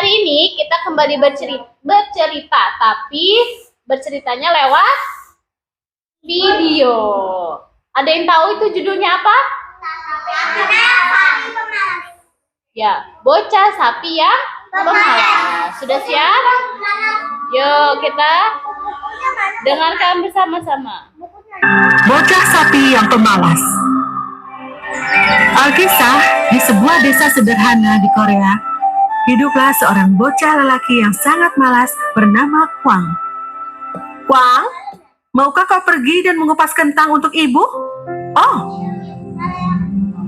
Kali ini kita kembali bercerita, tapi berceritanya lewat video. Ada yang tahu itu judulnya apa? Ya, bocah sapi yang pemalas. Sudah siap? Yuk kita dengarkan bersama-sama. Bocah sapi yang pemalas. Alkisah, di sebuah desa sederhana di Korea, hiduplah seorang bocah lelaki yang sangat malas bernama Kwang. Kwang, maukah kau pergi dan mengupas kentang untuk ibu? Oh,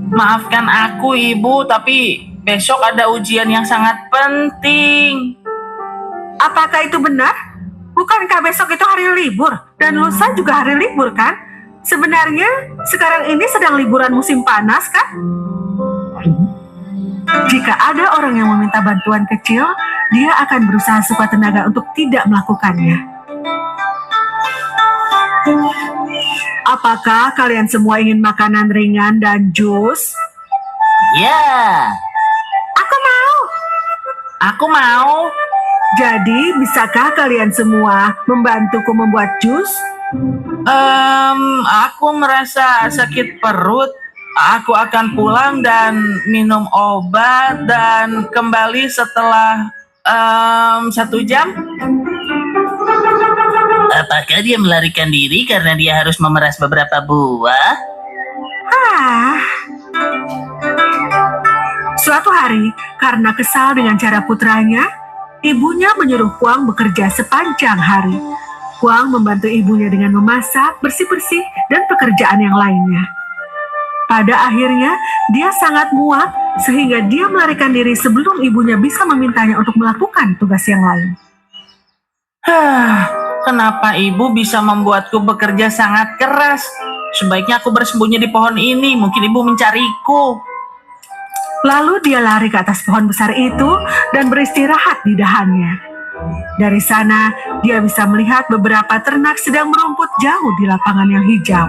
Maafkan aku, Ibu, tapi besok ada ujian yang sangat penting. apakah itu benar? Bukankah besok itu hari libur dan lusa juga hari libur kan? Sebenarnya sekarang ini sedang liburan musim panas kan? Jika ada orang yang meminta bantuan kecil, dia akan berusaha sekuat tenaga untuk tidak melakukannya. Apakah kalian semua ingin makanan ringan dan jus? Ya, Aku mau. aku mau. Jadi, bisakah kalian semua membantuku membuat jus? Aku merasa sakit perut. Aku akan pulang dan minum obat dan kembali setelah 1 jam. Apakah dia melarikan diri karena dia harus memeras beberapa buah? Suatu hari, karena kesal dengan cara putranya, ibunya menyuruh Kwang bekerja sepanjang hari. Kwang membantu ibunya dengan memasak, bersih-bersih, dan pekerjaan yang lainnya. Pada akhirnya, dia sangat muak sehingga dia melarikan diri sebelum ibunya bisa memintanya untuk melakukan tugas yang lain. Kenapa ibu bisa membuatku bekerja sangat keras? Sebaiknya aku bersembunyi di pohon ini. Mungkin ibu mencariku. Lalu dia lari ke atas pohon besar itu dan beristirahat di dahannya. Dari sana, dia bisa melihat beberapa ternak sedang merumput jauh di lapangan yang hijau.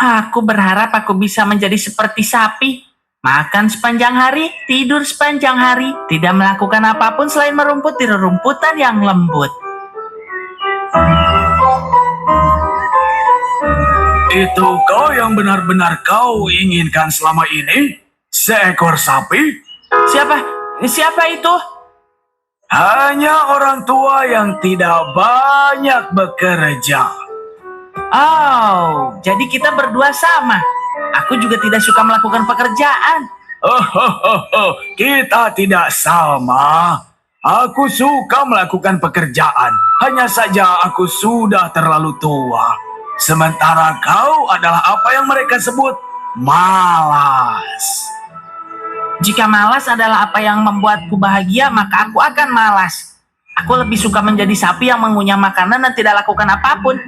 Aku berharap aku bisa menjadi seperti sapi. Makan sepanjang hari, tidur sepanjang hari, tidak melakukan apapun selain merumput di rerumputan yang lembut. Itu kau yang benar-benar kau inginkan selama ini? Seekor sapi? Siapa itu? Hanya orang tua yang tidak banyak bekerja. Oh, jadi kita berdua sama. Aku juga tidak suka melakukan pekerjaan. Kita tidak sama. Aku suka melakukan pekerjaan. Hanya saja aku sudah terlalu tua. Sementara kau adalah apa yang mereka sebut malas. Jika malas adalah apa yang membuatku bahagia, maka aku akan malas. Aku lebih suka menjadi sapi yang mengunyah makanan dan tidak lakukan apapun.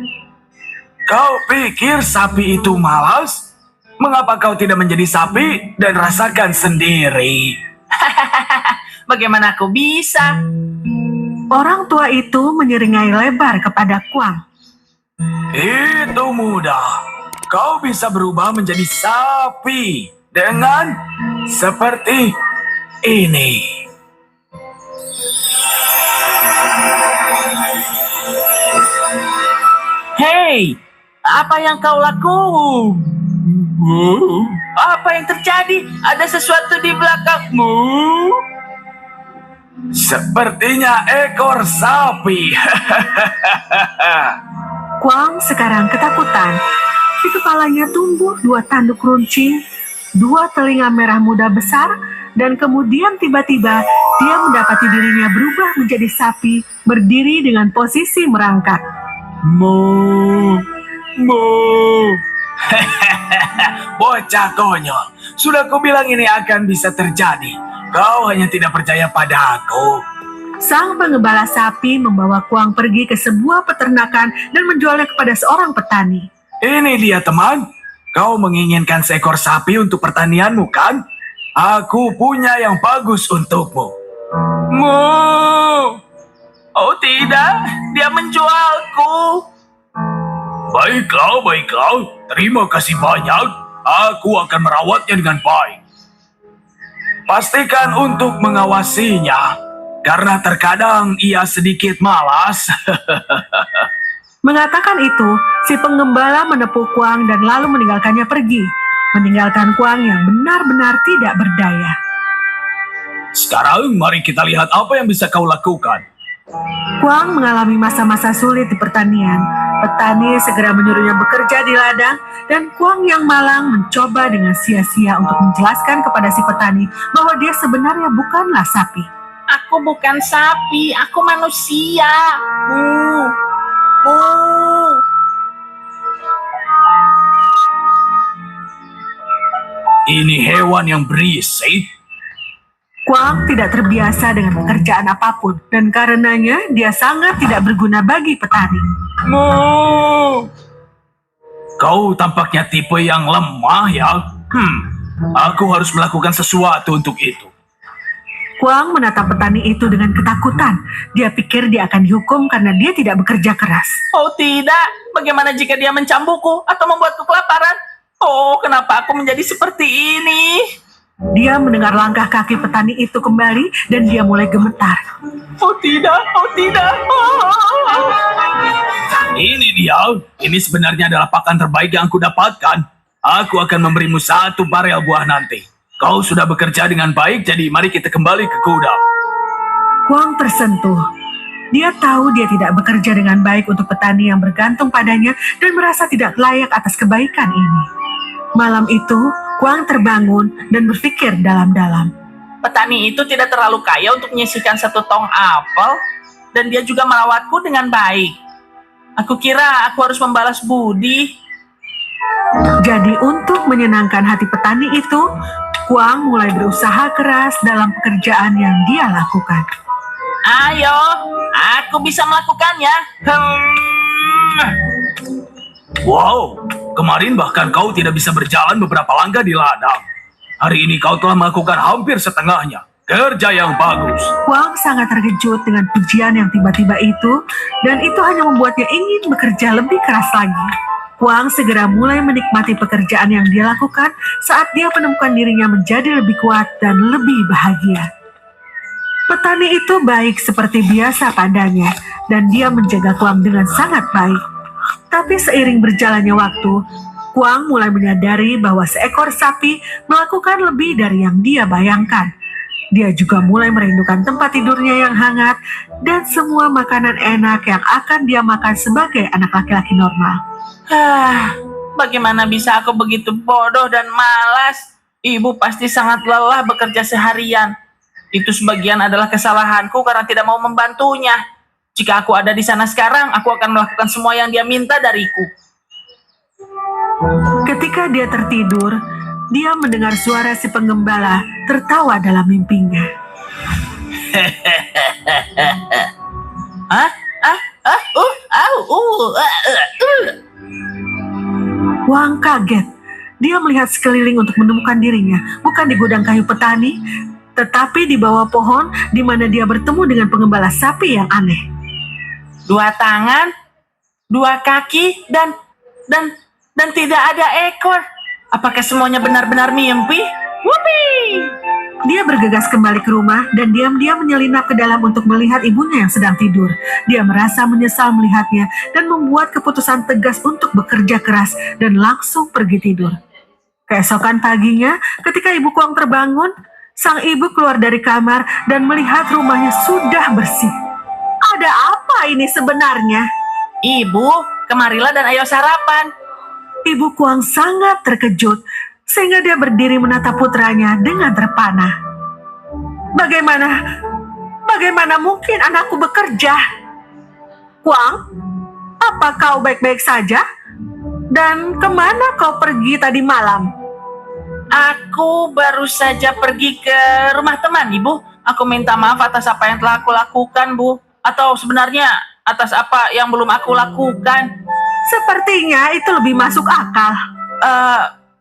Kau pikir sapi itu malas? Mengapa kau tidak menjadi sapi dan rasakan sendiri? Bagaimana aku bisa? Orang tua itu menyeringai lebar kepada Kwang. Itu mudah. Kau bisa berubah menjadi sapi dengan seperti ini. Hei, apa yang kau lakukan? Apa yang terjadi? Ada sesuatu di belakangmu? Sepertinya ekor sapi. Kwang sekarang ketakutan. Di kepalanya tumbuh 2 tanduk runcing, 2 telinga merah muda besar, dan kemudian tiba-tiba dia mendapati dirinya berubah menjadi sapi berdiri dengan posisi merangkak. Mu. Bocah konyol. Sudah kubilang ini akan bisa terjadi. Kau hanya tidak percaya padaku. Sang pengembala sapi membawa Kwang pergi ke sebuah peternakan dan menjualnya kepada seorang petani. Ini dia teman. Kau menginginkan seekor sapi untuk pertanianmu kan? Aku punya yang bagus untukmu. Oh tidak, dia menjualku. Baiklah. Terima kasih banyak. Aku akan merawatnya dengan baik. pastikan untuk mengawasinya, karena terkadang ia sedikit malas. Mengatakan itu, si penggembala menepuk Kuang dan lalu meninggalkannya pergi, meninggalkan Kuang yang benar-benar tidak berdaya. Sekarang mari kita lihat apa yang bisa kau lakukan. Kuang mengalami masa-masa sulit di pertanian. Petani segera menyuruhnya bekerja di ladang, dan Kuang yang malang mencoba dengan sia-sia untuk menjelaskan kepada si petani bahwa dia sebenarnya bukanlah sapi. Aku bukan sapi, aku manusia. Uh, uh. Ini hewan yang berisik. Kuang tidak terbiasa dengan pekerjaan apapun, dan karenanya dia sangat tidak berguna bagi petani. Kau tampaknya tipe yang lemah ya. Aku harus melakukan sesuatu untuk itu. Kuang menatap petani itu dengan ketakutan. Dia pikir dia akan dihukum karena dia tidak bekerja keras. Oh tidak, bagaimana jika dia mencambukku atau membuatku kelaparan? Oh, kenapa aku menjadi seperti ini? Dia mendengar langkah kaki petani itu kembali dan dia mulai gemetar. Oh tidak, oh tidak. Ini dia. Ini sebenarnya adalah pakan terbaik yang aku dapatkan. Aku akan memberimu 1 barel buah nanti. Kau sudah bekerja dengan baik, jadi mari kita kembali ke gudang. Kuang tersentuh. Dia tahu dia tidak bekerja dengan baik untuk petani yang bergantung padanya dan merasa tidak layak atas kebaikan ini. Malam itu, Kuang terbangun dan berpikir dalam-dalam. Petani itu tidak terlalu kaya untuk menyisihkan 1 tong apel, dan dia juga merawatku dengan baik. Aku kira aku harus membalas budi. Jadi untuk menyenangkan hati petani itu, Kuang mulai berusaha keras dalam pekerjaan yang dia lakukan. Ayo, aku bisa melakukannya. Wow, kemarin bahkan kau tidak bisa berjalan beberapa langkah di ladang. Hari ini kau telah melakukan hampir setengahnya. Kerja yang bagus. Kuang sangat terkejut dengan pujian yang tiba-tiba itu, dan itu hanya membuatnya ingin bekerja lebih keras lagi. Kuang segera mulai menikmati pekerjaan yang dia lakukan saat dia menemukan dirinya menjadi lebih kuat dan lebih bahagia. Petani itu baik seperti biasa padanya, dan dia menjaga Kuang dengan sangat baik. Tapi seiring berjalannya waktu, Kuang mulai menyadari bahwa seekor sapi melakukan lebih dari yang dia bayangkan. Dia juga mulai merindukan tempat tidurnya yang hangat dan semua makanan enak yang akan dia makan sebagai anak laki-laki normal. Bagaimana bisa aku begitu bodoh dan malas? Ibu pasti sangat lelah bekerja seharian. Itu sebagian adalah kesalahanku karena tidak mau membantunya. Jika aku ada di sana sekarang, aku akan melakukan semua yang dia minta dariku. Ketika dia tertidur, dia mendengar suara si penggembala tertawa dalam mimpinya. Kuang kaget. Dia melihat sekeliling untuk menemukan dirinya, bukan di gudang kayu petani, tetapi di bawah pohon di mana dia bertemu dengan penggembala sapi yang aneh. 2 tangan, 2 kaki, dan tidak ada ekor. Apakah semuanya benar-benar mimpi? Wupi! Dia bergegas kembali ke rumah dan diam-diam menyelinap ke dalam untuk melihat ibunya yang sedang tidur. Dia merasa menyesal melihatnya dan membuat keputusan tegas untuk bekerja keras dan langsung pergi tidur. Keesokan paginya, ketika ibu Kuang terbangun, sang ibu keluar dari kamar dan melihat rumahnya sudah bersih. Ada apa ini sebenarnya? Ibu, kemarilah dan ayo sarapan. Ibu Kuang sangat terkejut, sehingga dia berdiri menatap putranya dengan terpana. Bagaimana mungkin anakku bekerja? Kuang, apa kau baik-baik saja? Dan kemana kau pergi tadi malam? Aku baru saja pergi ke rumah teman, Ibu. Aku minta maaf atas apa yang telah aku lakukan, Bu. Atau sebenarnya atas apa yang belum aku lakukan. Sepertinya itu lebih masuk akal.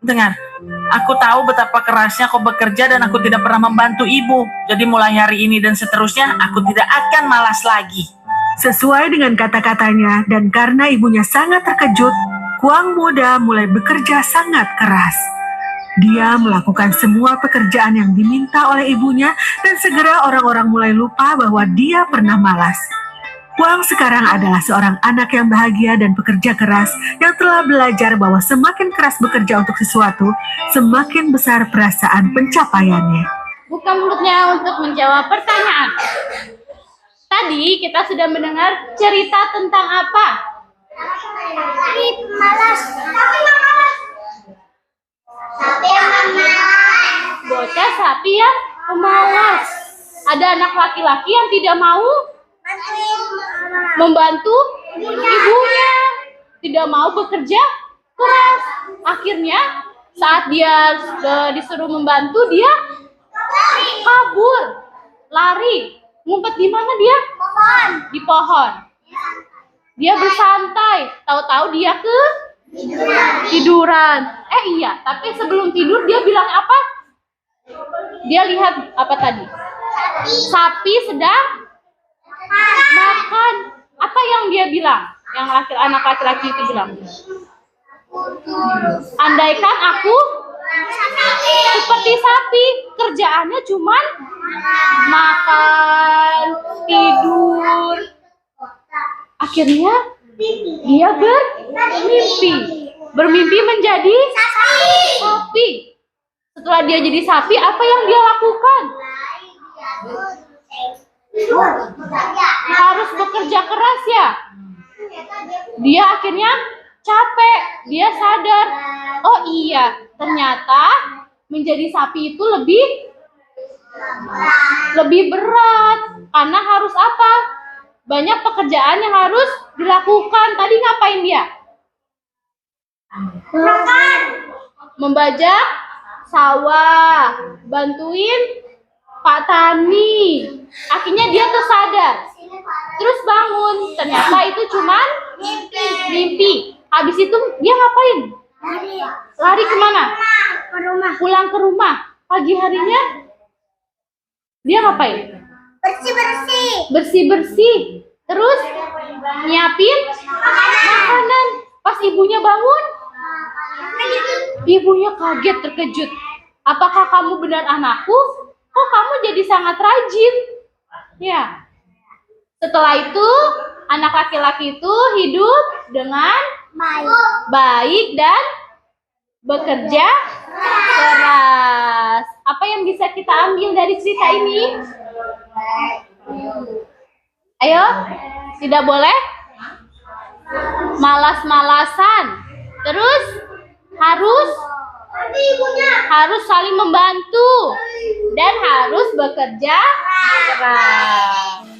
Dengar, aku tahu betapa kerasnya kau bekerja dan aku tidak pernah membantu ibu. Jadi mulai hari ini dan seterusnya, aku tidak akan malas lagi. Sesuai dengan kata-katanya, dan karena ibunya sangat terkejut, Kuang muda mulai bekerja sangat keras. Dia melakukan semua pekerjaan yang diminta oleh ibunya dan segera orang-orang mulai lupa bahwa dia pernah malas. Kuang sekarang adalah seorang anak yang bahagia dan pekerja keras yang telah belajar bahwa semakin keras bekerja untuk sesuatu, semakin besar perasaan pencapaiannya. Buka mulutnya untuk menjawab pertanyaan. Tadi kita sudah mendengar cerita tentang apa? Malas. Sapi yang malas. Bocah sapi yang pemalas. Ada anak laki-laki yang tidak mau membantu ibunya, tidak mau bekerja keras. Akhirnya saat dia disuruh membantu, dia kabur, lari, ngumpet di mana dia? Di pohon. Dia bersantai, tahu-tahu dia tiduran. Iya, tapi sebelum tidur dia bilang apa? Dia lihat apa tadi? Sapi sedang makan. Apa yang dia bilang? Yang anak laki-laki itu bilang, andaikan aku seperti sapi, kerjaannya cuman makan, tidur. Akhirnya dia bermimpi menjadi sapi. Setelah dia jadi sapi, apa yang dia lakukan? Harus bekerja keras ya. Dia akhirnya capek, dia sadar, oh iya, ternyata menjadi sapi itu lebih berat karena harus apa? Banyak pekerjaan yang harus dilakukan. Tadi ngapain dia? Membajak sawah, bantuin Pak Tani. Akhirnya dia tersadar. Terus bangun. Ternyata itu cuman mimpi. Habis itu dia ngapain? Lari kemana? Pulang ke rumah. Pagi harinya dia ngapain? Bersih-bersih. Terus nyiapin makanan. Pas ibunya bangun, ibunya kaget, terkejut. Apakah kamu benar anakku? Kok kamu jadi sangat rajin? Ya. Setelah itu, anak laki-laki itu hidup dengan baik dan bekerja keras. Apa yang bisa kita ambil dari cerita ini? Ayo, tidak boleh malas-malasan. Terus harus saling membantu dan harus bekerja keras.